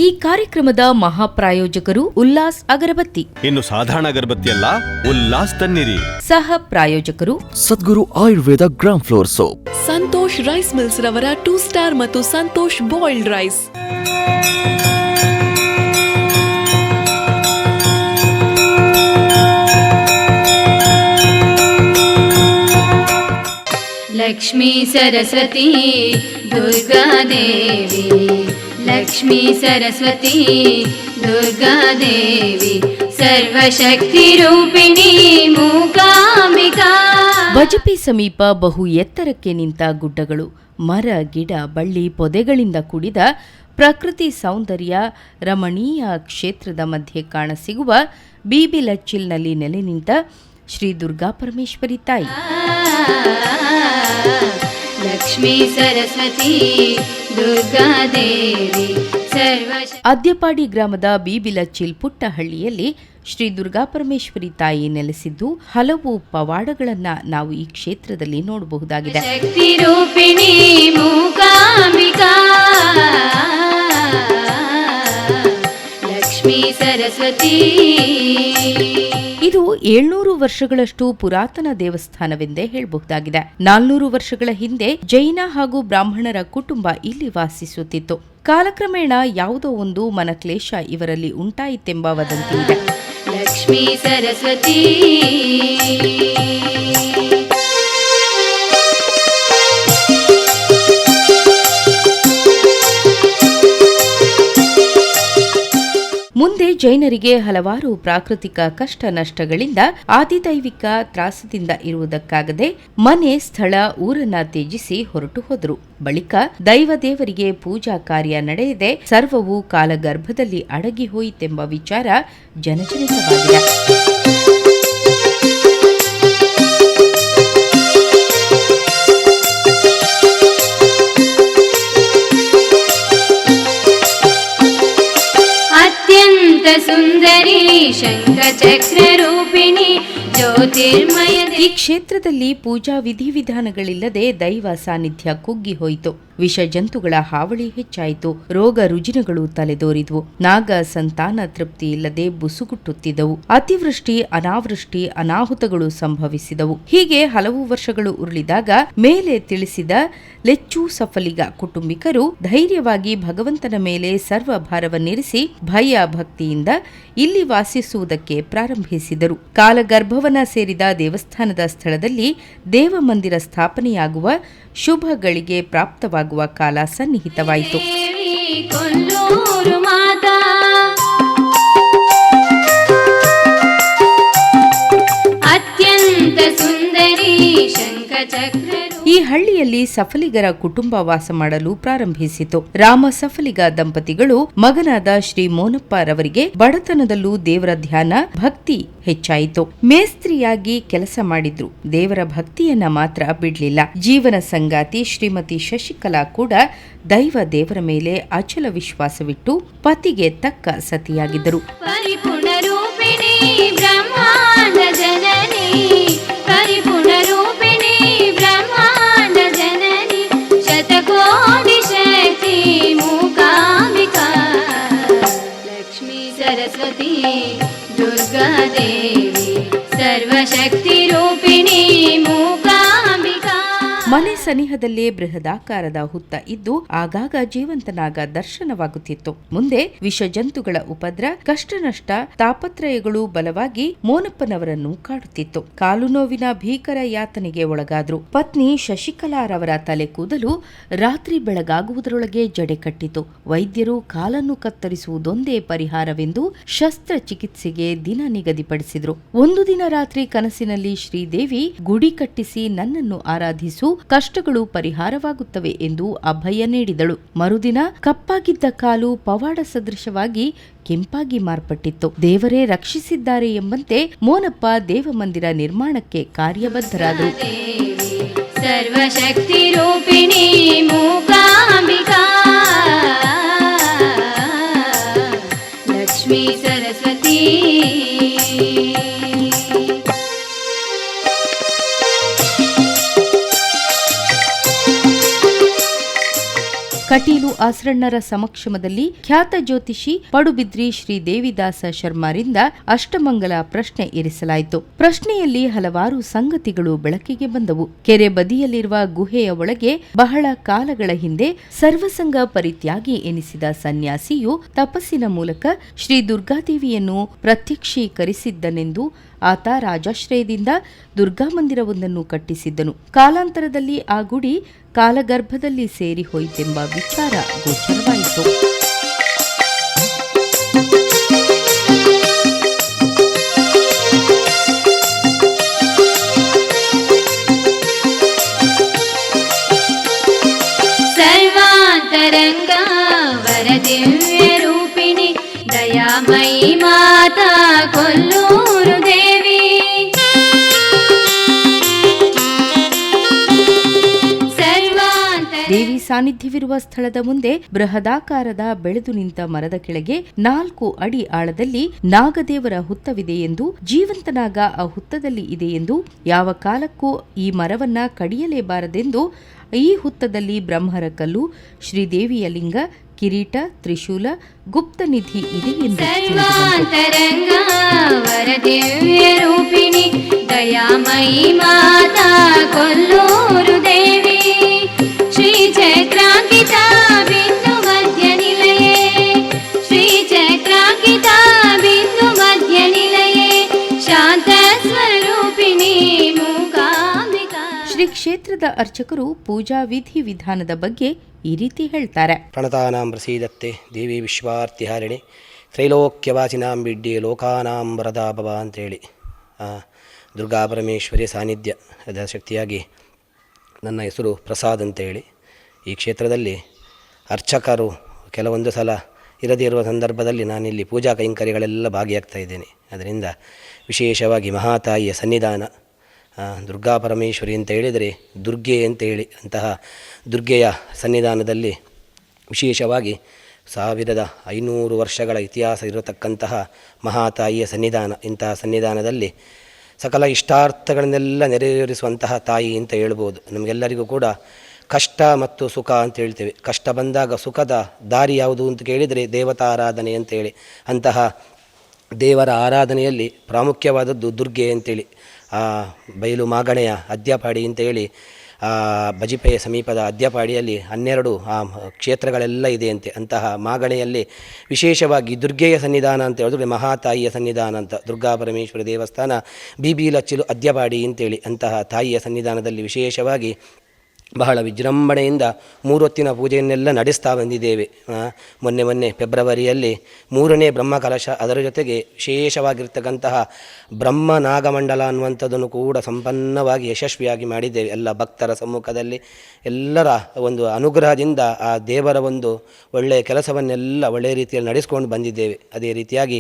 ಈ ಕಾರ್ಯಕ್ರಮದ ಮಹಾಪ್ರಾಯೋಜಕರು ಉಲ್ಲಾಸ್ ಅಗರಬತ್ತಿ. ಇನ್ನು ಸಾಧಾರಣ ಅಗರಬತ್ತಿ ಅಲ್ಲ, ಉಲ್ಲಾಸ್ ತನ್ನಿರಿ. ಸಹ ಪ್ರಾಯೋಜಕರು Sadguru Ayurveda gram flour soap, Santosh rice mills ರವರ 2 ಸ್ಟಾರ್ ಮತ್ತು ಸಂತೋಷ್ ಬಾಯ್ಲ್ಡ್ ರೈಸ್. ಲಕ್ಷ್ಮೀ ಸರಸ್ವತಿ ದುರ್ಗಾ ದೇವಿ, ಲಕ್ಷ್ಮೀ ಸರಸ್ವತಿ ದುರ್ಗಾ ದೇವಿ, ಸರ್ವಶಕ್ತಿ ರೂಪಿಣಿ ಮೂಕಾಂಬಿಕಾ. ಬಜಪೆ ಸಮೀಪ ಬಹು ಎತ್ತರಕ್ಕೆ ನಿಂತ ಗುಡ್ಡಗಳು, ಮರ ಗಿಡ ಬಳ್ಳಿ ಪೊದೆಗಳಿಂದ ಕೂಡಿದ ಪ್ರಕೃತಿ ಸೌಂದರ್ಯ ರಮಣೀಯ ಕ್ಷೇತ್ರದ ಮಧ್ಯೆ ಕಾಣಸಿಗುವ ಬೀಬಿಲಚ್ಚಿಲ್ನಲ್ಲಿ ನೆಲೆ ನಿಂತ ಶ್ರೀ ದುರ್ಗಾ ಪರಮೇಶ್ವರಿ ತಾಯಿ. ಲಕ್ಷ್ಮೀ ಸರಸ್ವತಿ ದುರ್ಗಾ ದೇವಿ, ಅದ್ಯಪಾಡಿ ಗ್ರಾಮದ ಬೀಬಿಲಚ್ಚಿಲ್ ಪುಟ್ಟ ಹಳ್ಳಿಯಲ್ಲಿ ಶ್ರೀ ದುರ್ಗಾ ಪರಮೇಶ್ವರಿ ತಾಯಿ ನೆಲೆಸಿದ್ದು ಹಲವು ಪವಾಡಗಳನ್ನ ನಾವು ಈ ಕ್ಷೇತ್ರದಲ್ಲಿ ನೋಡಬಹುದಾಗಿದೆ. ಶಕ್ತಿ ರೂಪಿಣಿ ಮೂಕಾಂಬಿಕಾ, ಲಕ್ಷ್ಮೀ ಸರಸ್ವತಿ. ಇದು 700 ವರ್ಷಗಳಷ್ಟು ಪುರಾತನ ದೇವಸ್ಥಾನವೆಂದೇ ಹೇಳಬಹುದಾಗಿದೆ. 400 ವರ್ಷಗಳ ಹಿಂದೆ ಜೈನ ಹಾಗೂ ಬ್ರಾಹ್ಮಣರ ಕುಟುಂಬ ಇಲ್ಲಿ ವಾಸಿಸುತ್ತಿತ್ತು. ಕಾಲಕ್ರಮೇಣ ಯಾವುದೋ ಒಂದು ಮನಕ್ಲೇಶ ಇವರಲ್ಲಿ ಉಂಟಾಯಿತೆಂಬ ವದಂತಿ ಇದೆ. ಲಕ್ಷ್ಮೀ ಸರಸ್ವತಿ. ಮುಂದೆ ಜೈನರಿಗೆ ಹಲವಾರು ಪ್ರಾಕೃತಿಕ ಕಷ್ಟ ನಷ್ಟಗಳಿಂದ ಆದಿದೈವಿಕ ತ್ರಾಸದಿಂದ ಇರುವುದಕ್ಕಾಗದೆ ಮನೆ ಸ್ಥಳ ಊರನ್ನ ತ್ಯಜಿಸಿ ಹೊರಟು ಹೋದರು. ಬಳಿಕ ದೈವದೇವರಿಗೆ ಪೂಜಾ ಕಾರ್ಯ ನಡೆಯದೆ ಸರ್ವವು ಕಾಲಗರ್ಭದಲ್ಲಿ ಅಡಗಿ ಹೋಯಿತೆಂಬ ವಿಚಾರ ಜನಜನಿತವಾಗಿದೆ. ಸುಂದರಿ ಶಂಖಚಕ್ರ ರೂಪಿಣಿ ಜ್ಯೋತಿರ್ಮಯ. ಈ ಕ್ಷೇತ್ರದಲ್ಲಿ ಪೂಜಾ ವಿಧಿವಿಧಾನಗಳಿಲ್ಲದೆ ದೈವ ಸಾನ್ನಿಧ್ಯ ಕುಗ್ಗಿ ಹೋಯಿತು. ವಿಷ ಜಂತುಗಳ ಹಾವಳಿ ಹೆಚ್ಚಾಯಿತು. ರೋಗ ರುಜಿನಗಳು ತಲೆದೋರಿದ್ವು. ನಾಗ ಸಂತಾನ ತೃಪ್ತಿ ಇಲ್ಲದೆ ಬುಸುಗುಟ್ಟುತ್ತಿದ್ದವು. ಅತಿವೃಷ್ಟಿ ಅನಾವೃಷ್ಟಿ ಅನಾಹುತಗಳು ಸಂಭವಿಸಿದವು. ಹೀಗೆ ಹಲವು ವರ್ಷಗಳು ಉರುಳಿದಾಗ ಮೇಲೆ ತಿಳಿಸಿದ ಲೆಚ್ಚು ಸಫಲಿಗ ಕುಟುಂಬಿಕರು ಧೈರ್ಯವಾಗಿ ಭಗವಂತನ ಮೇಲೆ ಸರ್ವಭಾರವನ್ನಿರಿಸಿ ಭಯ ಭಕ್ತಿಯಿಂದ ಇಲ್ಲಿ ವಾಸಿಸುವುದಕ್ಕೆ ಪ್ರಾರಂಭಿಸಿದರು. ಕಾಲಗರ್ಭವನ ಸೇರಿದ ದೇವಸ್ಥಾನದ ಸ್ಥಳದಲ್ಲಿ ದೇವಮಂದಿರ ಸ್ಥಾಪನೆಯಾಗುವ ಶುಭ ಗಳಿಗೆ ಪ್ರಾಪ್ತವಾಗುವ ಕಾಲ ಸನ್ನಿಹಿತವಾಯಿತು. ಅತ್ಯಂತ ಸುಂದರಿ ಶಂಖಚಕ್ರ. ಈ ಹಳ್ಳಿಯಲ್ಲಿ ಸಫಲಿಗರ ಕುಟುಂಬ ವಾಸ ಮಾಡಲು ಪ್ರಾರಂಭಿಸಿತು. ರಾಮ ಸಫಲಿಗ ದಂಪತಿಗಳು ಮಗನಾದ ಶ್ರೀ ಮೋನಪ್ಪರವರಿಗೆ ಬಡತನದಲ್ಲೂ ದೇವರ ಧ್ಯಾನ ಭಕ್ತಿ ಹೆಚ್ಚಾಯಿತು. ಮೇಸ್ತ್ರಿಯಾಗಿ ಕೆಲಸ ಮಾಡಿದ್ರು. ದೇವರ ಭಕ್ತಿಯನ್ನ ಮಾತ್ರ ಬಿಡ್ಲಿಲ್ಲ. ಜೀವನ ಸಂಗಾತಿ ಶ್ರೀಮತಿ ಶಶಿಕಲಾ ಕೂಡ ದೈವ ದೇವರ ಮೇಲೆ ಅಚಲ ವಿಶ್ವಾಸವಿಟ್ಟು ಪತಿಗೆ ತಕ್ಕ ಸತಿಯಾಗಿದ್ದರು. ಪರಿಪೂರ್ಣ ರೂಪಿಣಿ ಬ್ರಹ್ಮಾಂಡ ಜನನಿ, ಪರಿಪೂರ್ಣ ರೂಪಿಣಿ ಬ್ರಹ್ಮಾಂಡ ಜನನಿ, ಶತಕೋಟಿ ಶಕ್ತಿ ಮೂಕಾಂಬಿಕಾ, ಲಕ್ಷ್ಮೀ ಸರಸ್ವತಿ ದುರ್ಗಾ ದೇವಿ, ಸರ್ವಶಕ್ತಿ ರೂಪಿಣಿ ಮೂಕಾಂಬಿಕಾ. ಮನೆ ಸನಿಹದಲ್ಲೇ ಬೃಹದಾಕಾರದ ಹುತ್ತ ಇದ್ದು ಆಗಾಗ ಜೀವಂತನಾಗ ದರ್ಶನವಾಗುತ್ತಿತ್ತು. ಮುಂದೆ ವಿಷಜಂತುಗಳ ಉಪದ್ರ, ಕಷ್ಟನಷ್ಟ, ತಾಪತ್ರಯಗಳು ಬಲವಾಗಿ ಮೋನಪ್ಪನವರನ್ನು ಕಾಡುತ್ತಿತ್ತು. ಕಾಲು ನೋವಿನ ಭೀಕರ ಯಾತನೆಗೆ ಒಳಗಾದ್ರು. ಪತ್ನಿ ಶಶಿಕಲಾರವರ ತಲೆ ಕೂದಲು ರಾತ್ರಿ ಬೆಳಗಾಗುವುದರೊಳಗೆ ಜಡೆ ಕಟ್ಟಿತು. ವೈದ್ಯರು ಕಾಲನ್ನು ಕತ್ತರಿಸುವುದೊಂದೇ ಪರಿಹಾರವೆಂದು ಶಸ್ತ್ರಚಿಕಿತ್ಸೆಗೆ ದಿನ ನಿಗದಿಪಡಿಸಿದ್ರು. ಒಂದು ದಿನ ರಾತ್ರಿ ಕನಸಿನಲ್ಲಿ ಶ್ರೀದೇವಿ ಗುಡಿ ಕಟ್ಟಿಸಿ ನನ್ನನ್ನು ಆರಾಧಿಸು, ಕಷ್ಟಗಳು ಪರಿಹಾರವಾಗುತ್ತವೆ ಎಂದು ಅಭಯ ನೀಡಿದಳು. ಮರುದಿನ ಕಪ್ಪಾಗಿದ್ದ ಕಾಲು ಪವಾಡ ಸದೃಶವಾಗಿ ಕೆಂಪಾಗಿ ಮಾರ್ಪಟ್ಟಿತ್ತು. ದೇವರೇ ರಕ್ಷಿಸಿದ್ದಾರೆ ಎಂಬಂತೆ ಮೋನಪ್ಪ ದೇವಮಂದಿರ ನಿರ್ಮಾಣಕ್ಕೆ ಕಾರ್ಯಬದ್ಧರಾದರು. ಸರ್ವಶಕ್ತಿ ರೂಪಿಣಿ ಮೂಕಾಂಬಿಕಾ, ಲಕ್ಷ್ಮೀ ಸರಸ್ವತಿ. ಕಟೀಲು ಆಸರಣ್ಣರ ಸಮಕ್ಷಮದಲ್ಲಿ ಖ್ಯಾತ ಜ್ಯೋತಿಷಿ ಪಡುಬಿದ್ರಿ ಶ್ರೀ ದೇವಿದಾಸ ಶರ್ಮಾರಿಂದ ಅಷ್ಟಮಂಗಲ ಪ್ರಶ್ನೆ ಇರಿಸಲಾಯಿತು. ಪ್ರಶ್ನೆಯಲ್ಲಿ ಹಲವಾರು ಸಂಗತಿಗಳು ಬೆಳಕಿಗೆ ಬಂದವು. ಕೆರೆ ಬದಿಯಲ್ಲಿರುವ ಗುಹೆಯ ಒಳಗೆ ಬಹಳ ಕಾಲಗಳ ಹಿಂದೆ ಸರ್ವಸಂಗ ಪರಿತ್ಯಾಗಿ ಎನಿಸಿದ ಸನ್ಯಾಸಿಯು ತಪಸ್ಸಿನ ಮೂಲಕ ಶ್ರೀ ದುರ್ಗಾದೇವಿಯನ್ನು ಪ್ರತ್ಯಕ್ಷೀಕರಿಸಿದ್ದನೆಂದು ಆತ ರಾಜಾಶ್ರಯದಿಂದ ದುರ್ಗಾ ಮಂದಿರವೊಂದನ್ನು ಕಟ್ಟಿಸಿದ್ದನು. ಕಾಲಾಂತರದಲ್ಲಿ ಆ ಗುಡಿ ಕಾಲಗರ್ಭದಲ್ಲಿ ಸೇರಿ ಹೋಯಿತೆಂಬ ವಿಚಾರ ಗೋಚರವಾಯಿತು. ಸರ್ವಾಂತರಂಗ ವರದಿವ್ಯ ರೂಪಿಣಿ ದಯಾಮಯಿ ಮಾತಾ ಕೊಲ್ಲೂರು ದೇವಿ. ದೇವಿ ಸಾನ್ನಿಧ್ಯವಿರುವ ಸ್ಥಳದ ಮುಂದೆ ಬೃಹದಾಕಾರದ ಬೆಳೆದು ನಿಂತ ಮರದ ಕೆಳಗೆ 4 ಅಡಿ ಆಳದಲ್ಲಿ ನಾಗದೇವರ ಹುತ್ತವಿದೆ ಎಂದು, ಜೀವಂತನಾಗ ಆ ಹುತ್ತದಲ್ಲಿ ಇದೆ ಎಂದು, ಯಾವ ಕಾಲಕ್ಕೂ ಈ ಮರವನ್ನ ಕಡಿಯಲೇಬಾರದೆಂದು, ಈ ಹುತ್ತದಲ್ಲಿ ಬ್ರಹ್ಮರ ಕಲ್ಲು, ಶ್ರೀದೇವಿಯ ಲಿಂಗ, ಕಿರೀಟ, ತ್ರಿಶೂಲ, ಗುಪ್ತನಿಧಿ ಇದೆ ಎಂದು ಸರ್ವಾಂತರಂಗ ವರದಿವ್ಯ ರೂಪಿಣಿ ದಯಾಮಯಿ ಮಾತಾ ಕೊಲ್ಲೂರು ದೇವಿ. ಶ್ರೀ ಚಕ್ರಾಂಕಿತ ಬಿಂದು ಮಧ್ಯ ನಿಲಯೇ, ಶ್ರೀ ಚಕ್ರಾಂಕಿತ ಬಿಂದು ಮಧ್ಯ ನಿಲಯೇ, ಶಾಂತ ಸ್ವರೂಪಿಣಿ ಮೂಕಾಂಬಿಕಾ. ಶ್ರೀ ಕ್ಷೇತ್ರದ ಅರ್ಚಕರು ಪೂಜಾ ವಿಧಿ ವಿಧಾನದ ಬಗ್ಗೆ ಈ ರೀತಿ ಹೇಳ್ತಾರೆ. ಪ್ರಣತಾನಾಂ ಪ್ರಸೀದತ್ತೆ ದೇವಿ ವಿಶ್ವಾರ್ತಿಹಾರಿಣಿ ತ್ರೈಲೋಕ್ಯವಾಸಿನಾಂ ಬಿಡ್ಡಿ ಲೋಕಾನಾಂ ವರದಾ ಭವ ಅಂತೇಳಿ ದುರ್ಗಾ ಪರಮೇಶ್ವರಿ ಸಾನ್ನಿಧ್ಯದ ಶಕ್ತಿಯಾಗಿ ನನ್ನ ಹೆಸರು ಪ್ರಸಾದ್ ಅಂತೇಳಿ ಈ ಕ್ಷೇತ್ರದಲ್ಲಿ ಅರ್ಚಕರು ಕೆಲವೊಂದು ಸಲ ಇರದೇ ಇರುವ ಸಂದರ್ಭದಲ್ಲಿ ನಾನಿಲ್ಲಿ ಪೂಜಾ ಕೈಂಕರ್ಯಗಳೆಲ್ಲ ಭಾಗಿಯಾಗ್ತಾ ಇದ್ದೇನೆ. ಅದರಿಂದ ವಿಶೇಷವಾಗಿ ಮಹಾತಾಯಿಯ ಸನ್ನಿಧಾನ ದುರ್ಗಾ ಪರಮೇಶ್ವರಿ ಅಂತ ಹೇಳಿದರೆ ದುರ್ಗೆ ಅಂತೇಳಿ ಅಂತಹ ದುರ್ಗೆಯ ಸನ್ನಿಧಾನದಲ್ಲಿ ವಿಶೇಷವಾಗಿ 1500 ವರ್ಷಗಳ ಇತಿಹಾಸ ಇರತಕ್ಕಂತಹ ಮಹಾತಾಯಿಯ ಸನ್ನಿಧಾನ. ಇಂತಹ ಸನ್ನಿಧಾನದಲ್ಲಿ ಸಕಲ ಇಷ್ಟಾರ್ಥಗಳನ್ನೆಲ್ಲ ನೆರವೇರಿಸುವಂತಹ ತಾಯಿ ಅಂತ ಹೇಳ್ಬೋದು. ನಮಗೆಲ್ಲರಿಗೂ ಕೂಡ ಕಷ್ಟ ಮತ್ತು ಸುಖ ಅಂತ ಹೇಳ್ತೇವೆ. ಕಷ್ಟ ಬಂದಾಗ ಸುಖದ ದಾರಿ ಯಾವುದು ಅಂತ ಕೇಳಿದರೆ ದೇವತಾ ಆರಾಧನೆ ಅಂತೇಳಿ, ಅಂತಹ ದೇವರ ಆರಾಧನೆಯಲ್ಲಿ ಪ್ರಾಮುಖ್ಯವಾದದ್ದು ದುರ್ಗೆ ಅಂತೇಳಿ. ಬಯಲು ಮಾಗಣೆಯ ಅದ್ಯಪಾಡಿ ಅಂತೇಳಿ ಬಜಿಪೆಯ ಸಮೀಪದ ಅದ್ಯಪಾಡಿಯಲ್ಲಿ 12 ಕ್ಷೇತ್ರಗಳೆಲ್ಲ ಇದೆಯಂತೆ. ಅಂತಹ ಮಾಗಣೆಯಲ್ಲಿ ವಿಶೇಷವಾಗಿ ದುರ್ಗೆಯ ಸನ್ನಿಧಾನ ಅಂತ ಹೇಳಿದ್ರೆ ಮಹಾತಾಯಿಯ ಸನ್ನಿಧಾನ ಅಂತ, ದುರ್ಗಾ ಪರಮೇಶ್ವರಿ ದೇವಸ್ಥಾನ ಬಿ ಲಚ್ಚಿಲು ಅದ್ಯಪಾಡಿ ಅಂತೇಳಿ ಅಂತಹ ತಾಯಿಯ ಸನ್ನಿಧಾನದಲ್ಲಿ ವಿಶೇಷವಾಗಿ ಬಹಳ ವಿಜೃಂಭಣೆಯಿಂದ 3 ಹೊತ್ತಿನ ಪೂಜೆಯನ್ನೆಲ್ಲ ನಡೆಸ್ತಾ ಬಂದಿದ್ದೇವೆ. ಮೊನ್ನೆ ಫೆಬ್ರವರಿಯಲ್ಲಿ 3ನೇ ಬ್ರಹ್ಮಕಲಶ, ಅದರ ಜೊತೆಗೆ ವಿಶೇಷವಾಗಿರ್ತಕ್ಕಂತಹ ಬ್ರಹ್ಮ ನಾಗಮಂಡಲ ಅನ್ನುವಂಥದ್ದನ್ನು ಕೂಡ ಸಂಪನ್ನವಾಗಿ ಯಶಸ್ವಿಯಾಗಿ ಮಾಡಿದ್ದೇವೆ. ಎಲ್ಲ ಭಕ್ತರ ಸಮ್ಮುಖದಲ್ಲಿ ಎಲ್ಲರ ಒಂದು ಅನುಗ್ರಹದಿಂದ ಆ ದೇವರ ಒಂದು ಒಳ್ಳೆಯ ಕೆಲಸವನ್ನೆಲ್ಲ ಒಳ್ಳೆಯ ರೀತಿಯಲ್ಲಿ ನಡೆಸ್ಕೊಂಡು ಬಂದಿದ್ದೇವೆ. ಅದೇ ರೀತಿಯಾಗಿ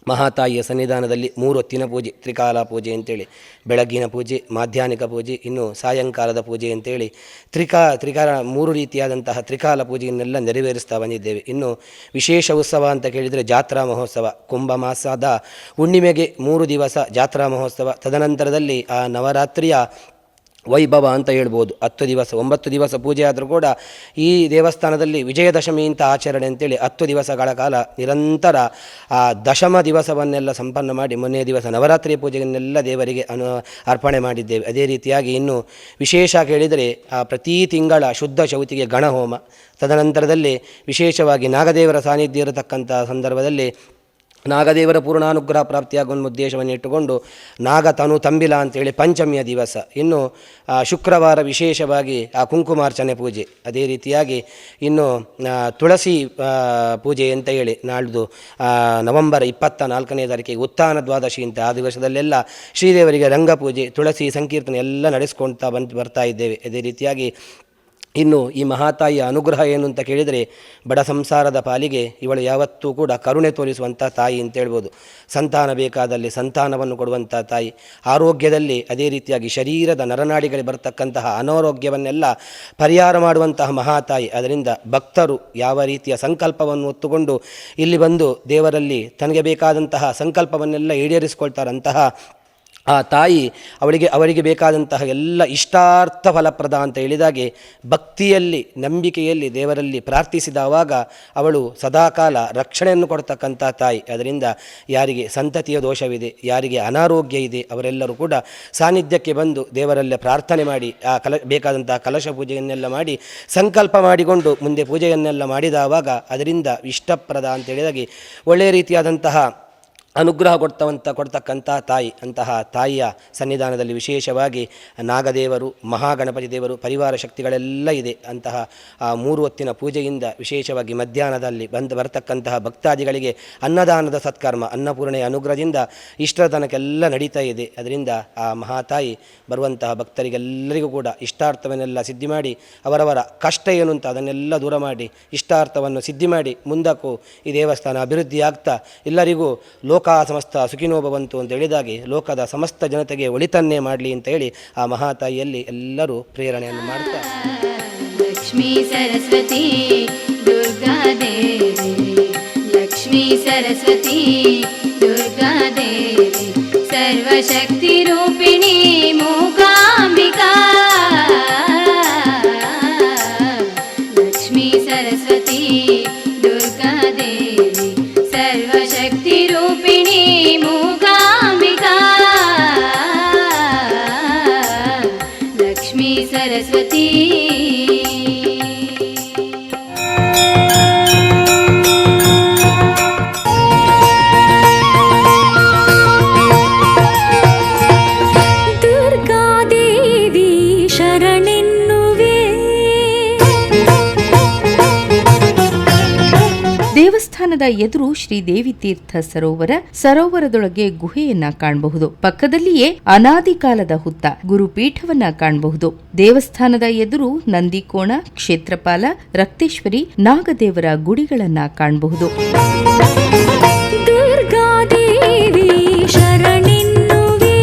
ಮಹಾತಾಯಿಯ ಸನ್ನಿಧಾನದಲ್ಲಿ 3 ಹೊತ್ತಿನ ಪೂಜೆ, ತ್ರಿಕಾಲ ಪೂಜೆ ಅಂತೇಳಿ, ಬೆಳಗ್ಗಿನ ಪೂಜೆ, ಮಾಧ್ಯಾಹ್ನಿಕ ಪೂಜೆ, ಇನ್ನು ಸಾಯಂಕಾಲದ ಪೂಜೆ ಅಂತೇಳಿ ತ್ರಿಕಾಲ 3 ರೀತಿಯಾದಂತಹ ತ್ರಿಕಾಲ ಪೂಜೆಯನ್ನೆಲ್ಲ ನೆರವೇರಿಸ್ತಾ ಬಂದಿದ್ದೇವೆ. ಇನ್ನು ವಿಶೇಷ ಉತ್ಸವ ಅಂತ ಕೇಳಿದರೆ ಜಾತ್ರಾ ಮಹೋತ್ಸವ. ಕುಂಭ ಮಾಸದ ಹುಣ್ಣಿಮೆಗೆ 3 ದಿವಸ ಜಾತ್ರಾ ಮಹೋತ್ಸವ, ತದನಂತರದಲ್ಲಿ ಆ ನವರಾತ್ರಿಯ ವೈಭವ ಅಂತ ಹೇಳ್ಬೋದು. 10 ದಿವಸ 9 ದಿವಸ ಪೂಜೆ ಆದರೂ ಕೂಡ ಈ ದೇವಸ್ಥಾನದಲ್ಲಿ ವಿಜಯದಶಮಿ ಅಂತ ಆಚರಣೆ ಅಂತೇಳಿ 10 ದಿವಸಗಳ ಕಾಲ ನಿರಂತರ ಆ ದಶಮ ದಿವಸವನ್ನೆಲ್ಲ ಸಂಪನ್ನ ಮಾಡಿ ಮೊನ್ನೆಯ ದಿವಸ ನವರಾತ್ರಿ ಪೂಜೆಯನ್ನೆಲ್ಲ ದೇವರಿಗೆ ಅರ್ಪಣೆ ಮಾಡಿದ್ದೇವೆ. ಅದೇ ರೀತಿಯಾಗಿ ಇನ್ನು ವಿಶೇಷ ಕೇಳಿದರೆ ಪ್ರತಿ ತಿಂಗಳ ಶುದ್ಧ ಚೌತಿಗೆ ಗಣಹೋಮ, ತದನಂತರದಲ್ಲಿ ವಿಶೇಷವಾಗಿ ನಾಗದೇವರ ಸಾನ್ನಿಧ್ಯ ಇರತಕ್ಕಂಥ ಸಂದರ್ಭದಲ್ಲಿ ನಾಗದೇವರ ಪೂರ್ಣಾನುಗ್ರಹ ಪ್ರಾಪ್ತಿಯಾಗುವ ಉದ್ದೇಶವನ್ನು ಇಟ್ಟುಕೊಂಡು ನಾಗತನು ತಂಬಿಲ ಅಂತೇಳಿ ಪಂಚಮಿಯ ದಿವಸ, ಇನ್ನು ಶುಕ್ರವಾರ ವಿಶೇಷವಾಗಿ ಕುಂಕುಮಾರ್ಚನೆ ಪೂಜೆ, ಅದೇ ರೀತಿಯಾಗಿ ಇನ್ನು ತುಳಸಿ ಪೂಜೆ ಅಂತ ಹೇಳಿ ನಾಳ್ದು ನವೆಂಬರ್ 24ನೇ ತಾರೀಕಿಗೆ ಉತ್ಥಾನ ದ್ವಾದಶಿ ಅಂತ ಆ ದಿವಸದಲ್ಲೆಲ್ಲ ಶ್ರೀದೇವರಿಗೆ ರಂಗಪೂಜೆ, ತುಳಸಿ ಸಂಕೀರ್ತನೆ ಎಲ್ಲ ನಡೆಸ್ಕೊಳ್ತಾ ಬರ್ತಾ ಇದ್ದೇವೆ. ಅದೇ ರೀತಿಯಾಗಿ ಇನ್ನು ಈ ಮಹಾತಾಯಿಯ ಅನುಗ್ರಹ ಏನು ಅಂತ ಕೇಳಿದರೆ ಬಡ ಸಂಸಾರದ ಪಾಲಿಗೆ ಇವಳು ಯಾವತ್ತೂ ಕೂಡ ಕರುಣೆ ತೋರಿಸುವಂಥ ತಾಯಿ ಅಂತ ಹೇಳ್ಬೋದು. ಸಂತಾನ ಬೇಕಾದಲ್ಲಿ ಸಂತಾನವನ್ನು ಕೊಡುವಂಥ ತಾಯಿ, ಆರೋಗ್ಯದಲ್ಲಿ ಅದೇ ರೀತಿಯಾಗಿ ಶರೀರದ ನರನಾಡಿಗಳಿಗೆ ಬರತಕ್ಕಂತಹ ಅನಾರೋಗ್ಯವನ್ನೆಲ್ಲ ಪರಿಹಾರ ಮಾಡುವಂತಹ ಮಹಾತಾಯಿ. ಅದರಿಂದ ಭಕ್ತರು ಯಾವ ರೀತಿಯ ಸಂಕಲ್ಪವನ್ನು ಹೊತ್ತುಕೊಂಡು ಇಲ್ಲಿ ಬಂದು ದೇವರಲ್ಲಿ ತನಗೆ ಬೇಕಾದಂತಹ ಸಂಕಲ್ಪವನ್ನೆಲ್ಲ ಈಡೇರಿಸಿಕೊಳ್ತಾರಂತಹ ಆ ತಾಯಿ ಅವರಿಗೆ ಬೇಕಾದಂತಹ ಎಲ್ಲ ಇಷ್ಟಾರ್ಥ ಫಲಪ್ರದ ಅಂತ ಹೇಳಿದಾಗೆ ಭಕ್ತಿಯಲ್ಲಿ ನಂಬಿಕೆಯಲ್ಲಿ ದೇವರಲ್ಲಿ ಪ್ರಾರ್ಥಿಸಿದವಾಗ ಅವಳು ಸದಾಕಾಲ ರಕ್ಷಣೆಯನ್ನು ಕೊಡ್ತಕ್ಕಂಥ ತಾಯಿ. ಅದರಿಂದ ಯಾರಿಗೆ ಸಂತತಿಯ ದೋಷವಿದೆ, ಯಾರಿಗೆ ಅನಾರೋಗ್ಯ ಇದೆ, ಅವರೆಲ್ಲರೂ ಕೂಡ ಸಾನ್ನಿಧ್ಯಕ್ಕೆ ಬಂದು ದೇವರಲ್ಲೇ ಪ್ರಾರ್ಥನೆ ಮಾಡಿ ಆ ಬೇಕಾದಂತಹ ಕಲಶ ಪೂಜೆಯನ್ನೆಲ್ಲ ಮಾಡಿ ಸಂಕಲ್ಪ ಮಾಡಿಕೊಂಡು ಮುಂದೆ ಪೂಜೆಯನ್ನೆಲ್ಲ ಮಾಡಿದವಾಗ ಅದರಿಂದ ಇಷ್ಟಪ್ರದ ಅಂತ ಹೇಳಿದಾಗೆ ಒಳ್ಳೆಯ ರೀತಿಯಾದಂತಹ ಅನುಗ್ರಹ ಕೊಡ್ತಕ್ಕಂಥ ತಾಯಿ. ಅಂತಹ ತಾಯಿಯ ಸನ್ನಿಧಾನದಲ್ಲಿ ವಿಶೇಷವಾಗಿ ನಾಗದೇವರು, ಮಹಾಗಣಪತಿ ದೇವರು, ಪರಿವಾರ ಶಕ್ತಿಗಳೆಲ್ಲ ಇದೆ. ಅಂತಹ ಆ 3 ಹೊತ್ತಿನ ಪೂಜೆಯಿಂದ ವಿಶೇಷವಾಗಿ ಮಧ್ಯಾಹ್ನದಲ್ಲಿ ಬರ್ತಕ್ಕಂತಹ ಭಕ್ತಾದಿಗಳಿಗೆ ಅನ್ನದಾನದ ಸತ್ಕರ್ಮ, ಅನ್ನಪೂರ್ಣೆಯ ಅನುಗ್ರಹದಿಂದ ಇಷ್ಟತನಕ್ಕೆಲ್ಲ ನಡೀತಾ ಇದೆ. ಅದರಿಂದ ಆ ಮಹಾತಾಯಿ ಬರುವಂತಹ ಭಕ್ತರಿಗೆಲ್ಲರಿಗೂ ಕೂಡ ಇಷ್ಟಾರ್ಥವನ್ನೆಲ್ಲ ಸಿದ್ಧಿ ಮಾಡಿ ಅವರವರ ಕಷ್ಟ ಏನು ಅಂತ ಅದನ್ನೆಲ್ಲ ದೂರ ಮಾಡಿ ಇಷ್ಟಾರ್ಥವನ್ನು ಸಿದ್ಧಿ ಮಾಡಿ ಮುಂದಕ್ಕೂ ಈ ದೇವಸ್ಥಾನ ಅಭಿವೃದ್ಧಿಯಾಗ್ತಾ ಎಲ್ಲರಿಗೂ ಲೋಕ ಸಮಸ್ತ ಸುಖಿನೋ ಭವಂತು ಅಂತ ಹೇಳಿದಾಗೆ ಲೋಕದ ಸಮಸ್ತ ಜನತೆಗೆ ಒಳಿತನ್ನೇ ಮಾಡಲಿ ಅಂತ ಹೇಳಿ ಆ ಮಹಾತಾಯಿಯಲ್ಲಿ ಎಲ್ಲರೂ ಪ್ರೇರಣೆಯನ್ನು ಮಾಡ್ತಾರೆ. ಲಕ್ಷ್ಮೀ ಸರಸ್ವತಿ ದುರ್ಗಾದೇವಿ, ಲಕ್ಷ್ಮೀ ಸರಸ್ವತಿ ದುರ್ಗಾದೇವಿ, ಸರ್ವಶಕ್ತಿ ರೂಪಿಣಿ ಮೂಕಾಂಬಿಕಾ, ಲಕ್ಷ್ಮೀ ಸರಸ್ವತಿ ದುರ್ಗಾದೇವಿ, ಸರ್ವಶಕ್ತಿ ರೂಪಿಣಿ ಮೂಕಾಂಬಿಕಾ, ಲಕ್ಷ್ಮೀ ಸರಸ್ವತಿ. ದುರ್ಗಾದೇವಿ ಶರಣೆನ್ನುವೆ. ದೇವಸ್ಥಾನದ ಎದುರು ಶ್ರೀದೇವಿ ತೀರ್ಥ ಸರೋವರದೊಳಗೆ ಗುಹೆಯನ್ನ ಕಾಣಬಹುದು. ಪಕ್ಕದಲ್ಲಿಯೇ ಅನಾದಿ ಕಾಲದ ಹುತ್ತ ಗುರುಪೀಠವನ್ನ ಕಾಣಬಹುದು. ದೇವಸ್ಥಾನದ ಎದುರು ನಂದಿಕೋಣ, ಕ್ಷೇತ್ರಪಾಲ, ರಕ್ತೇಶ್ವರಿ, ನಾಗದೇವರ ಗುಡಿಗಳನ್ನ ಕಾಣಬಹುದು. ದುರ್ಗಾದೇವಿ ಶರಣೆನ್ನುವೆ,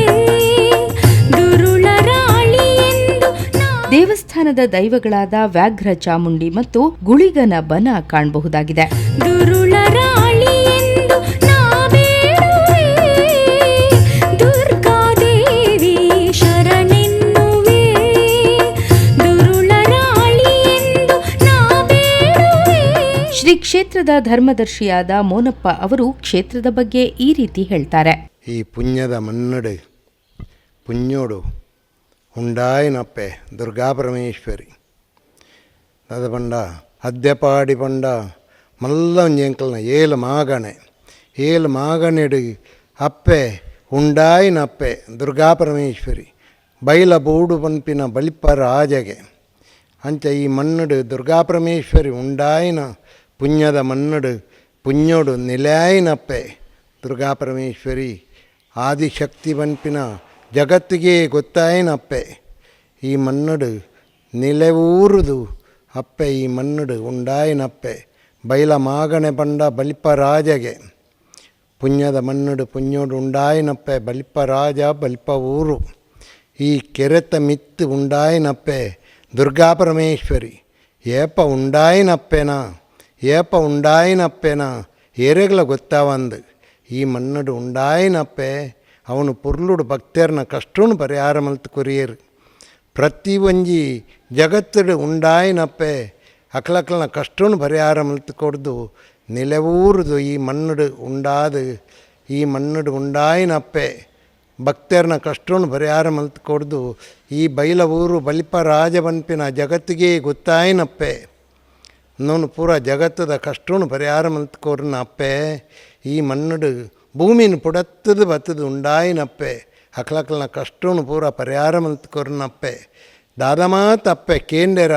ದುರುಳರಾಳಿ ಎಂದು ದೇವಸ್ಥಾನದ ದೈವಗಳಾದ ವ್ಯಾಘ್ರ ಚಾಮುಂಡಿ ಮತ್ತು ಗುಳಿಗನ ಬನ ಕಾಣಬಹುದಾಗಿದೆ. ದುರುಳರಾಳಿ ಎಂದು ನಾ ಬೇಡುವೆ, ದುರ್ಗಾದೇವಿ ಶರಣೆನ್ನುವೆ, ದುರುಳರಾಳಿ ಎಂದು ನಾ ಬೇಡುವೆ. ಶ್ರೀ ಕ್ಷೇತ್ರದ ಧರ್ಮದರ್ಶಿಯಾದ ಮೋನಪ್ಪ ಅವರು ಕ್ಷೇತ್ರದ ಬಗ್ಗೆ ಈ ರೀತಿ ಹೇಳ್ತಾರೆ. ಈ ಪುಣ್ಯದ ಮನ್ನಡು ಪುಣ್ಯೋಡು ಉಂಡಾಯಿನಪ್ಪೆ ದುರ್ಗಾ ಪರಮೇಶ್ವರಿ ಅದ ಪಂಡ ಅದ್ದೆಪಾಡಿ ಪಂಡ ಮಲ್ಲ ಒಂಜೆಂಕಲ್ನ ಏಳು ಮಾಗಣೆಡು ಅಪ್ಪೆ ಉಂಡಾಯಿನಪ್ಪೆ ದುರ್ಗಾ ಪರಮೇಶ್ವರಿ ಬೈಲ ಬೂಡು ಪನ್ಪಿನ ಬಲಿಪ ರಾಜಗೆ ಅಂಚ ಈ ಮನ್ನಡು ದುರ್ಗಾ ಪರಮೇಶ್ವರಿ ಉಂಡಾಯಿನ ಪುಣ್ಯದ ಮನ್ನಡು ಪುಣ್ಯೋಡು ನಿಲಾಯಿನಪ್ಪೆ ದುರ್ಗಾ ಪರಮೇಶ್ವರಿ ಆದಿಶಕ್ತಿ ಪನ್ಪಿನ ಜಗತ್ತಿಗೆ ಗೊತ್ತಾಯಿನಪ್ಪೆ ಈ ಮನ್ನಡು ನಿಲೆವೂರುದು ಅಪ್ಪೆ ಈ ಮನ್ನಡು ಉಂಡಾಯಿನಪ್ಪೆ ಬೈಲ ಮಾಗಣೆ ಪಂಡ ಬಲಿಪ ರಾಜಗೆ ಪುಣ್ಯದ ಮನ್ನಡು ಪುಣ್ಯೋಡು ಉಂಡಾಯಿನಪ್ಪೆ ಬಲಿಪ ರಾಜ ಬಲಿಪ ಊರು ಈ ಕೆರೆತ ಮಿತ್ತು ಉಂಡಾಯಿನಪ್ಪೆ ದುರ್ಗಾ ಪರಮೇಶ್ವರಿ ಏಪ ಉಂಡಾಯಿನಪ್ಪೆನ ಏರೆಗಳ ಗೊತ್ತಾವಂದು ಈ ಮನ್ನಡು ಉಂಡಾಯಿನಪ್ಪೆ ಅವನು ಪುರ್ಲುಡು ಭಕ್ತರ್ನ ಕಷ್ಟನು ಪರಿಹಾರ ಮಲ್ತು ಕೊರಿಯರು ಪ್ರತಿ ಒಂಜಿ ಜಗತ್ತಡು ಉಂಡಾಯಿನಪ್ಪೆ ಅಕ್ಲಕ್ಲನ ಕಷ್ಟನು ಪರಿಹಾರ ಮಲ್ತು ಕೊಡ್ದು ನಿಲೆವೂರುದು ಈ ಮನ್ನಡು ಉಂಡಾಯಿನಪ್ಪೆ ಭಕ್ತರ್ನ ಕಷ್ಟನು ಪರಿಹಾರ ಮಲ್ತು ಕೊಡ್ದು ಈ ಬೈಲ ಊರು ಬಲಿಪ ರಾಜ ಬನ್ಪಿನ ಜಗತ್ತಿಗೆ ಗೊತ್ತಾಯಿನಪ್ಪೆ ಇನ್ನೊಂದು ಪೂರ ಜಗತ್ತದ ಕಷ್ಟನು ಪರಿಹಾರ ಮಲ್ತು ಕೊರ್ನ ಅಪ್ಪೆ ಈ ಮನ್ನಡು ಭೂಮಿನ ಪುಡತ್ತದು ಬತ್ತದು ಉಂಡಾಯಿನಪ್ಪೆ ಅಕ್ಲಕ್ಲನ ಕಷ್ಟನು ಪೂರ ಪರಿಹಾರ ಮಲ್ತು ಕೊರ್ನಪ್ಪೆ ದಾದಮಾತಪ್ಪೆ ಕೇಂಡೆರ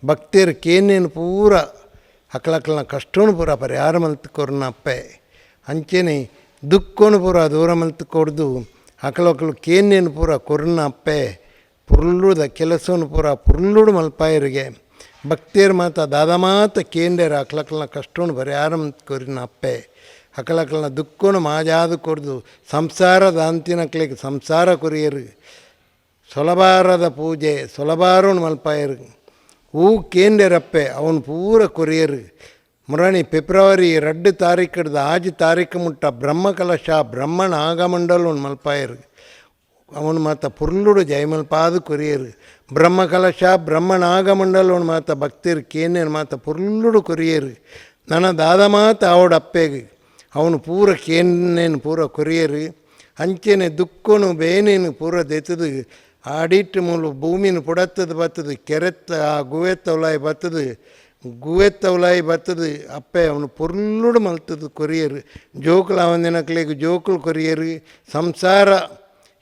ಭಕ್ತಿಯರು ಕೇನೇನು ಪೂರ ಅಕ್ಲಕ್ಲನ ಕಷ್ಟನು ಪೂರ ಪರಿಹಾರ ಮಲ್ತು ಕೊರ್ನಪ್ಪೆ ಅಂಚೆನೆ ದುಃಖನು ಪೂರ ದೂರ ಮಲ್ತು ಕೊಡ್ದು ಅಕ್ಲಕ್ಲು ಕೇನೇನು ಪೂರ ಕೊರ್ನಪ್ಪೆ ಪುರ್ಲುದ ಕೆಲಸನು ಪೂರ ಪುರ್ಲುಡು ಮಲ್ಪಾಯರಿಗೆ ಭಕ್ತಿಯರು ಮಾತ ದಾದಮಾತ ಕೇಂಡೆರ ಅಕ್ಲಕ್ಲನ ಕಷ್ಟನು ಪರಿಹಾರ ಮಲ್ತು ಕೊರಿನಪ್ಪೆ ಅಕಲಕಲ್ನ ದುಃಖನು ಮಾಜಾದು ಕೊಡ್ದು ಸಂಸಾರದ ಅಂತಿನಕ್ಲಿಗೆ ಸಂಸಾರ ಕೊರಿಯರು ಸೊಲಬಾರದ ಪೂಜೆ ಸೊಲಬಾರೋನು ಮಲ್ಪಾಯರು ಹೂ ಕೇಂದ್ರಪ್ಪೆ ಅವನು ಪೂರ ಕೊರಿಯರು ಮುರಣಿ ಫೆಬ್ರವರಿ 2 ತಾರೀಖಿಡ್ದು 5 ತಾರೀಖು ಮುಟ್ಟ ಬ್ರಹ್ಮಕಲಶ ಬ್ರಹ್ಮಣ ಆಗಮಂಡಲು ಮಲ್ಪಾಯರು ಅವನು ಮಾತ ಪುರ್ಲುಡು ಜೈಮಲ್ಪಾದು ಕೊರಿಯರು ಬ್ರಹ್ಮಕಲಶ ಬ್ರಹ್ಮನಾಗಮಂಡಲವನು ಮಾತ ಭಕ್ತಿರು ಕೇನೇನು ಮಾತ ಪುರ್ಲುಡು ಕೊರಿಯರು ನನ್ನ ದಾದ ಮಾತ ಅವಡ ಅಪ್ಪೆಗೆ ಅವನು ಪೂರ ಕೇನೇನು ಪೂರ ಕೊರಿಯರು ಅಂಚೆನೆ ದುಃಖನು ಬೇನೇನು ಪೂರ ದೆತ್ತದು ಆಡಿಟ್ಟು ಮೂಲು ಭೂಮಿನ ಪುಡತ್ತದು ಬತ್ತದು ಕೆರೆತ್ತ ಆ ಗುವೆತ್ತವಲಾಯಿ ಬತ್ತದು ಗುವೆತ್ತವಲಾಯಿ ಬತ್ತದು ಅಪ್ಪೆ ಅವನು ಪುರ್ಲುಡು ಮಲ್ತದು ಕೊರಿಯರು ಜೋಕುಲು ಅವನಿನಕ್ಲೆಗೆ ಜೋಕುಲು ಕೊರಿಯರು ಸಂಸಾರ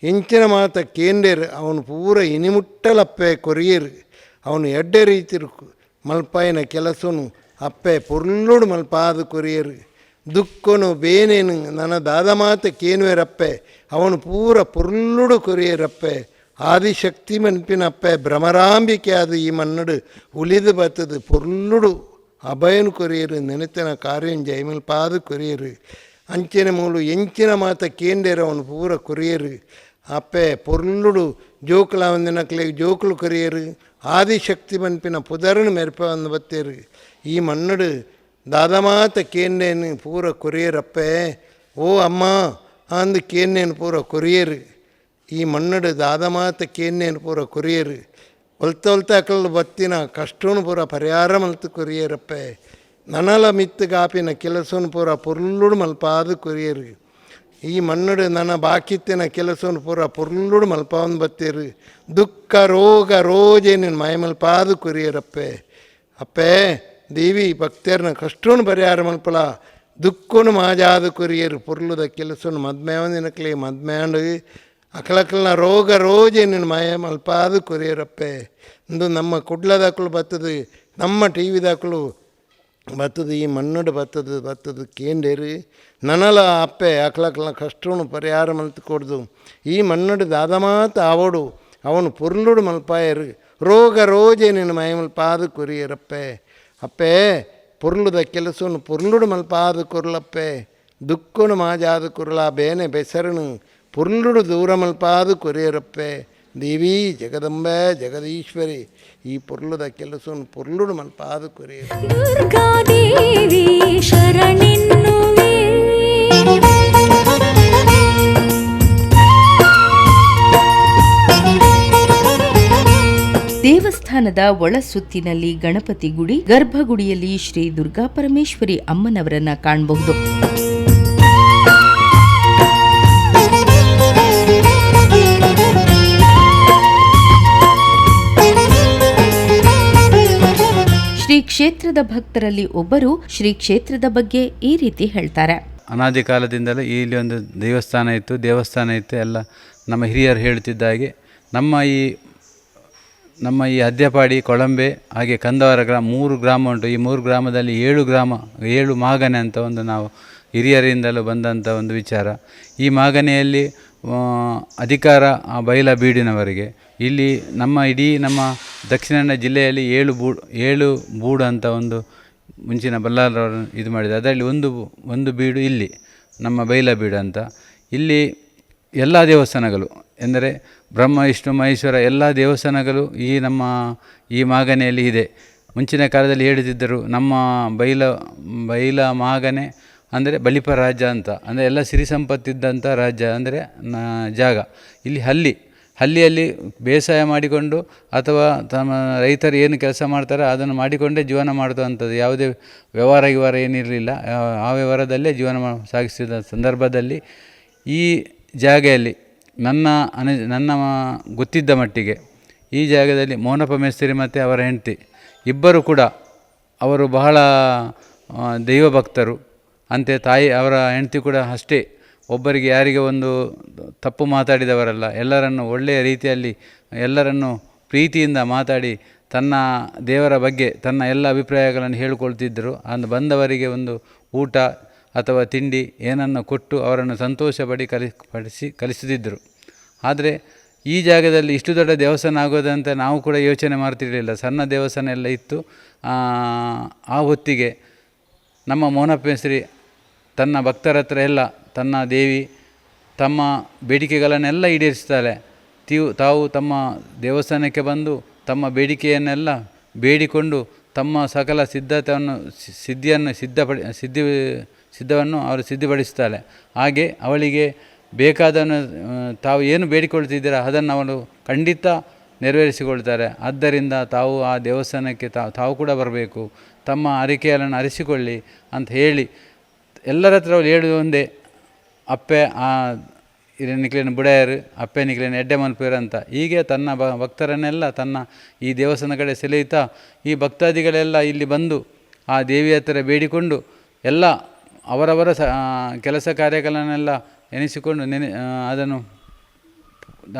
ಇಂಚಿನ ಮಾತ ಕೇಂದೇರು ಅವನು ಪೂರ ಇನಿಮುಟ್ಟಲಪ್ಪೆ ಕೊರಿಯರು ಅವನು ಎಡ್ಡೆ ರೀತಿ ಮಲ್ಪಾಯಿನ ಕೆಲಸನು ಅಪ್ಪೆ ಪುರ್ಲುಡು ಮಲ್ಪಾದು ಕೊರಿಯರು ದುಃಖನು ಬೇನೇನು ನನ್ನ ದಾದ ಮಾತ ಕೇನುವೆರಪ್ಪೆ ಅವನು ಪೂರ ಪುರ್ಲುಡು ಕೊರಿಯರಪ್ಪೆ ಆದಿಶಕ್ತಿ ಮನ್ಪಿನಪ್ಪೆ ಭ್ರಮರಾಂಬಿಕೆ ಅದು ಈ ಮನ್ನಡು ಉಳಿದು ಬತ್ತದು ಪುರ್ಲುಡು ಅಭಯನು ಕೊರಿಯರು ನೆನೆತನ ಕಾರ್ಯನ್ ಜೈಮಲ್ಪಾದು ಕೊರಿಯರು ಅಂಚಿನ ಮೂಲು ಎಂಚಿನ ಮಾತ ಕೇಂದೇರು ಅವನು ಪೂರ ಕೊರಿಯರು ಅಪ್ಪೆ ಪೊರ್ಲುಡು ಜೋಕುಲ ಒಂದಿನಕ್ಲೆ ಜೋಕುಲು ಕೊರಿಯರು ಆದಿಶಕ್ತಿ ಮನ್ಪಿನ ಪುದರನು ಮೆರಪ ಒಂದು ಬತ್ತೇರು ಈ ಮನ್ನಡು ದಾದಮಾತ ಕೇಂದೇನು ಪೂರ ಕೊರಿಯರಪ್ಪೆ ಓ ಅಮ್ಮ ಅಂದು ಕೇನೇನು ಪೂರ ಕೊರಿಯರು ಈ ಮನ್ನಡು ದಾದಮಾತ ಕೇನೇನು ಪೂರ ಕೊರಿಯರು ಹೊಲ್ತ ಅಕ್ಕಲು ಬತ್ತಿನ ಕಷ್ಟನು ಪೂರ ಪರಿಹಾರ ಮಲ್ತು ಕೊರಿಯರಪ್ಪೆ ನನಲ ಮಿತ್ತು ಗಾಪಿನ ಕೆಲಸವನ್ನು ಪೂರ ಪುರ್ಲುಡು ಮಲ್ಪಾದು ಕೊರಿಯರು ಈ ಮನ್ನಡು ನನ್ನ ಬಾಕಿತ್ತಿನ ಕೆಲಸವನ್ನು ಪೂರ ಪುರ್ಲುಡು ಮಲ್ಪಾವನ್ ಬತ್ತೀರು ದುಃಖ ರೋಗ ರೋಜೆ ನಿನ್ನ ಮೈ ಮಲ್ಪಾದು ಕೊರಿಯರಪ್ಪೆ ಅಪ್ಪೆ ದೇವಿ ಭಕ್ತರನ್ನ ಕಷ್ಟವನ್ನು ಪರಿಹಾರ ಮಲ್ಪಲ ದುಃಖನು ಮಾಜಾದು ಕೊರಿಯರು ಪುರ್ಲುದ ಕೆಲಸವನ್ನು ಮದ್ಮೇವಂದಿನಕ್ಲೆ ಮದ್ಮೇಂಡು ಅಕಲಕಲ್ನ ರೋಗ ರೋಜೆ ನಿನ್ನ ಮಯ ಮಲ್ಪಾದು ಕೊರಿಯರಪ್ಪೆ ಇಂದು ನಮ್ಮ ಕುಡ್ಲದಾಕಲು ಬತ್ತದು ನಮ್ಮ ಟಿ ವಿದಾಕಲು ಬತ್ತದು ಈ ಮನ್ನಡು ಬತ್ತದು ಕೇಂಡೇರು ನನಲ ಅಪ್ಪೆ ಅಕ್ಲಕ್ಲ ಕಷ್ಟವನ್ನು ಪರಿಹಾರ ಮಲ್ತು ಕೊಡ್ದು ಈ ಮನ್ನಡು ದಾದ ಮಾತ ಅವಡು ಅವನು ಪುರ್ಲುಡು ಮಲ್ಪಾಯರು ರೋಗ ರೋಜೆ ನಿನ್ನ ಮೈ ಮಲ್ಪಾದು ಕೊರಿಯರಪ್ಪೆ ಅಪ್ಪೆ ಪುರ್ಲುದ ಕೆಲಸವನ್ನು ಪುರ್ಲುಡು ಮಲ್ಪಾದು ಕೊರ್ಲಪ್ಪೆ ದುಃಖನು ಮಾಜಾದು ಕುರ್ಲ ಬೇನೆ ಬೆಸರನು ಪುರ್ಲುಡು ದೂರ ಮಲ್ಪಾದು ಕೊರಿಯರಪ್ಪೆ ದೇವಿ ಜಗದಂಬೆ ಜಗದೀಶ್ವರಿ ಈ ಪುರ್ಲುದ ಕೆಲಸವನ್ನು ಪುರ್ಲುಡು ಮಲ್ಪಾದು ಕೊರಿಯರು ದುರ್ಗಾದೇವಿ ಶರಣೆನ್ನುವೆ ದೇವಸ್ಥಾನದ ಒಳಸುತ್ತಿನಲ್ಲಿ ಗಣಪತಿ ಗುಡಿ, ಗರ್ಭಗುಡಿಯಲ್ಲಿ ಶ್ರೀ ದುರ್ಗಾ ಪರಮೇಶ್ವರಿ ಅಮ್ಮನವರನ್ನ ಕಾಣಬಹುದು. ಶ್ರೀ ಕ್ಷೇತ್ರದ ಭಕ್ತರಲ್ಲಿ ಒಬ್ಬರು ಶ್ರೀ ಕ್ಷೇತ್ರದ ಬಗ್ಗೆ ಈ ರೀತಿ ಹೇಳ್ತಾರೆ. ಅನಾದಿ ಕಾಲದಿಂದಲೂ ಇಲ್ಲಿ ಒಂದು ದೇವಸ್ಥಾನ ಇತ್ತು ಎಲ್ಲ ನಮ್ಮ ಹಿರಿಯರು ಹೇಳ್ತಿದ್ದ ಹಾಗೆ ನಮ್ಮ ಈ ಅದ್ಯಪಾಡಿ, ಕೊಳಂಬೆ ಹಾಗೆ ಕಂದವರ ಮೂರು ಗ್ರಾಮ ಉಂಟು. ಈ 3 ಗ್ರಾಮದಲ್ಲಿ 7 ಮಾಗನೆ ಅಂತ ಒಂದು ನಾವು ಹಿರಿಯರಿಂದಲೂ ಬಂದಂಥ ಒಂದು ವಿಚಾರ. ಈ ಮಾಗನೆಯಲ್ಲಿ ಅಧಿಕಾರ ಬೈಲ ಬೀಡಿನವರಿಗೆ. ಇಲ್ಲಿ ಇಡೀ ನಮ್ಮ ದಕ್ಷಿಣ ಕನ್ನಡ ಜಿಲ್ಲೆಯಲ್ಲಿ 7 ಬೂಡು ಅಂತ ಒಂದು ಮುಂಚಿನ ಬಲ್ಲಾರವರು ಇದು ಮಾಡಿದೆ. ಅದರಲ್ಲಿ ಒಂದು ಬೀಡು ಇಲ್ಲಿ ನಮ್ಮ ಬೈಲ ಬೀಡು ಅಂತ. ಇಲ್ಲಿ ಎಲ್ಲ ದೇವಸ್ಥಾನಗಳು ಎಂದರೆ ಬ್ರಹ್ಮ ವಿಷ್ಣು ಮಹೇಶ್ವರ ಎಲ್ಲ ದೇವಸ್ಥಾನಗಳು ಈ ಮಾಗನೆಯಲ್ಲಿ ಇದೆ. ಮುಂಚಿನ ಕಾಲದಲ್ಲಿ ಹೇಳಿದ್ದರು ನಮ್ಮ ಬೈಲ ಮಾಗನೆ ಅಂದರೆ ಬಲಿಪ ರಾಜ್ಯ ಅಂತ, ಅಂದರೆ ಎಲ್ಲ ಸಿರಿ ಸಂಪತ್ತಿದ್ದಂಥ ರಾಜ್ಯ, ಅಂದರೆ ಜಾಗ. ಇಲ್ಲಿ ಹಳ್ಳಿಯಲ್ಲಿ ಬೇಸಾಯ ಮಾಡಿಕೊಂಡು ಅಥವಾ ತಮ್ಮ ರೈತರು ಏನು ಕೆಲಸ ಮಾಡ್ತಾರೆ ಅದನ್ನು ಮಾಡಿಕೊಂಡೇ ಜೀವನ ಮಾಡುವಂಥದ್ದು. ಯಾವುದೇ ವ್ಯವಹಾರ ಏನಿರಲಿಲ್ಲ. ಆ ವ್ಯವಹಾರದಲ್ಲೇ ಜೀವನ ಸಾಗಿಸಿದ ಸಂದರ್ಭದಲ್ಲಿ ಈ ಜಾಗೆಯಲ್ಲಿ ನನ್ನ ಗೊತ್ತಿದ್ದ ಮಟ್ಟಿಗೆ ಈ ಜಾಗದಲ್ಲಿ ಮೋನಪ್ಪ ಮೇಸ್ತ್ರಿ ಮತ್ತು ಅವರ ಹೆಂಡತಿ ಇಬ್ಬರು ಕೂಡ ಅವರು ಬಹಳ ದೈವಭಕ್ತರು. ಅಂತೆ ತಾಯಿ ಅವರ ಹೆಂಡತಿ ಕೂಡ ಅಷ್ಟೇ. ಒಬ್ಬರಿಗೆ ಯಾರಿಗೆ ಒಂದು ತಪ್ಪು ಮಾತಾಡಿದವರಲ್ಲ, ಎಲ್ಲರನ್ನು ಒಳ್ಳೆಯ ರೀತಿಯಲ್ಲಿ ಎಲ್ಲರನ್ನು ಪ್ರೀತಿಯಿಂದ ಮಾತಾಡಿ ತನ್ನ ದೇವರ ಬಗ್ಗೆ ತನ್ನ ಎಲ್ಲ ಅಭಿಪ್ರಾಯಗಳನ್ನು ಹೇಳಿಕೊಳ್ತಿದ್ದರು. ಬಂದವರಿಗೆ ಒಂದು ಊಟ ಅಥವಾ ತಿಂಡಿ ಏನನ್ನು ಕೊಟ್ಟು ಅವರನ್ನು ಸಂತೋಷಪಡಿ ಕಲಿಸುತ್ತಿದ್ದರು. ಆದರೆ ಈ ಜಾಗದಲ್ಲಿ ಇಷ್ಟು ದೊಡ್ಡ ದೇವಸ್ಥಾನ ಆಗೋದಂತ ನಾವು ಕೂಡ ಯೋಚನೆ ಮಾಡ್ತಿರಲಿಲ್ಲ. ಸಣ್ಣ ದೇವಸ್ಥಾನ ಎಲ್ಲ ಇತ್ತು. ಆ ಹೊತ್ತಿಗೆ ನಮ್ಮ ಮೋನಪ್ಪ ಮೇಸ್ತ್ರಿ ತನ್ನ ಭಕ್ತರ ಹತ್ರ ಎಲ್ಲ ತನ್ನ ದೇವಿ ತಮ್ಮ ಬೇಡಿಕೆಗಳನ್ನೆಲ್ಲ ಈಡೇರಿಸ್ತಾಳೆ. ತಾವು ತಮ್ಮ ದೇವಸ್ಥಾನಕ್ಕೆ ಬಂದು ತಮ್ಮ ಬೇಡಿಕೆಯನ್ನೆಲ್ಲ ಬೇಡಿಕೊಂಡು ತಮ್ಮ ಸಕಲ ಸಿದ್ಧವನ್ನು ಅವರು ಸಿದ್ಧಪಡಿಸ್ತಾಳೆ. ಹಾಗೆ ಅವಳಿಗೆ ಬೇಕಾದನ್ನು ತಾವು ಏನು ಬೇಡಿಕೊಳ್ತಿದ್ದೀರಾ ಅದನ್ನು ಅವರು ಖಂಡಿತ ನೆರವೇರಿಸಿಕೊಳ್ತಾರೆ. ಆದ್ದರಿಂದ ತಾವು ಆ ದೇವಸ್ಥಾನಕ್ಕೆ ತಾವು ಕೂಡ ಬರಬೇಕು, ತಮ್ಮ ಅರಿಕೆಯನ್ನು ಅರಿಸಿಕೊಳ್ಳಿ ಅಂತ ಹೇಳಿ ಎಲ್ಲರ ಹತ್ರ ಅವ್ರು ಹೇಳುವುದು ಒಂದೇ, ಅಪ್ಪೆ ನಿಕ್ಲೇನು ಬುಡಾಯರು, ಅಪ್ಪೆ ನಿಕ್ಲೇನು ಎಡ್ಡೆ ಮಲ್ಪೇರು ಅಂತ. ಹೀಗೆ ತನ್ನ ಭಕ್ತರನ್ನೆಲ್ಲ ತನ್ನ ಈ ದೇವಸ್ಥಾನ ಕಡೆ ಸೆಳೆಯುತ್ತಾ ಈ ಭಕ್ತಾದಿಗಳೆಲ್ಲ ಇಲ್ಲಿ ಬಂದು ಆ ದೇವಿಯ ಹತ್ತಿರ ಬೇಡಿಕೊಂಡು ಎಲ್ಲ ಅವರವರ ಕೆಲಸ ಕಾರ್ಯಗಳನ್ನೆಲ್ಲ ಎನಿಸಿಕೊಂಡು ಅದನ್ನು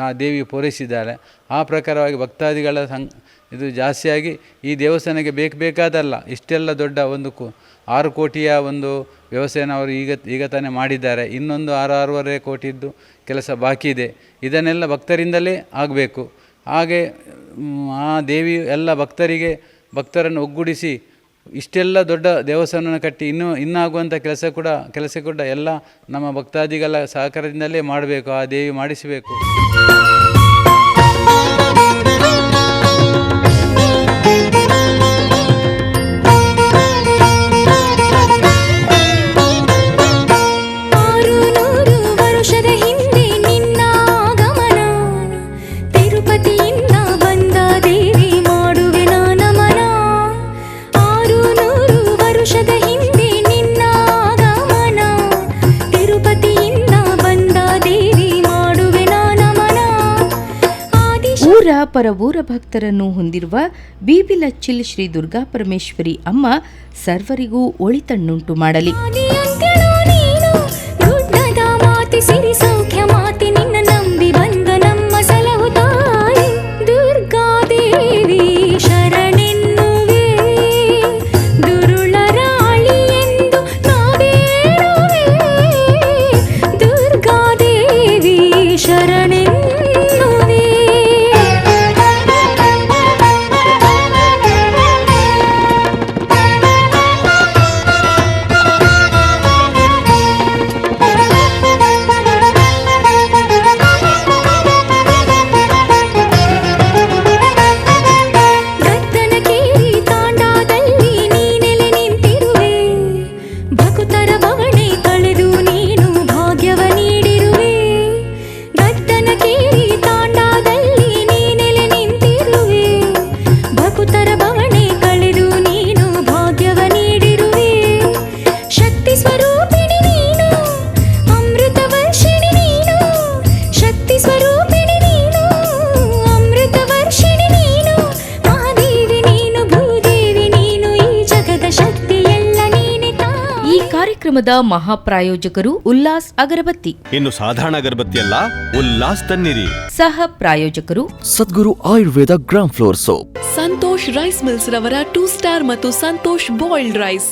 ಆ ದೇವಿ ಪೂರೈಸಿದ್ದಾಳೆ. ಆ ಪ್ರಕಾರವಾಗಿ ಭಕ್ತಾದಿಗಳ ಇದು ಜಾಸ್ತಿಯಾಗಿ ಈ ದೇವಸ್ಥಾನಕ್ಕೆ ಬೇಕಾದಲ್ಲ ಇಷ್ಟೆಲ್ಲ ದೊಡ್ಡ ಒಂದು 6 ಕೋಟಿಯ ಒಂದು ವ್ಯವಸ್ಥೆಯನ್ನು ಅವರು ಈಗ ತಾನೇ ಮಾಡಿದ್ದಾರೆ. ಇನ್ನೊಂದು 6-6.5 ಕೋಟಿದ್ದು ಕೆಲಸ ಬಾಕಿ ಇದೆ. ಇದನ್ನೆಲ್ಲ ಭಕ್ತರಿಂದಲೇ ಆಗಬೇಕು. ಹಾಗೆ ಆ ದೇವಿ ಎಲ್ಲ ಭಕ್ತರನ್ನು ಒಗ್ಗೂಡಿಸಿ ಇಷ್ಟೆಲ್ಲ ದೊಡ್ಡ ದೇವಸ್ಥಾನವನ್ನು ಕಟ್ಟಿ ಇನ್ನಾಗುವಂಥ ಕೆಲಸ ಕೂಡ ಎಲ್ಲ ನಮ್ಮ ಭಕ್ತಾದಿಗಳ ಸಹಕಾರದಿಂದಲೇ ಮಾಡಬೇಕು, ಆ ದೇವಿ ಮಾಡಿಸಬೇಕು. ಪರವೂರ ಭಕ್ತರನ್ನು ಹೊಂದಿರುವ ಬೀಬಿಲಚ್ಚಿಲ್ ಶ್ರೀ ದುರ್ಗಾ ಪರಮೇಶ್ವರಿ ಅಮ್ಮ ಸರ್ವರಿಗೂ ಒಳಿತನ್ನುಂಟು ಮಾಡಲಿ. ಕಾರ್ಯಕ್ರಮದ ಮಹಾಪ್ರಾಯೋಜಕರು ಉಲ್ಲಾಸ್ ಅಗರಬತ್ತಿ. ಇನ್ನು ಸಾಧಾರಣ ಅಗರಬತ್ತಿ ಅಲ್ಲ, ಉಲ್ಲಾಸ್ ತನ್ನಿರಿ. ಸಹ ಪ್ರಾಯೋಜಕರು Sadguru Ayurveda gram flour soap. Santosh rice mills ರವರ 2 ಸ್ಟಾರ್ ಮತ್ತು ಸಂತೋಷ್ ಬಾಯ್ಲ್ಡ್ ರೈಸ್.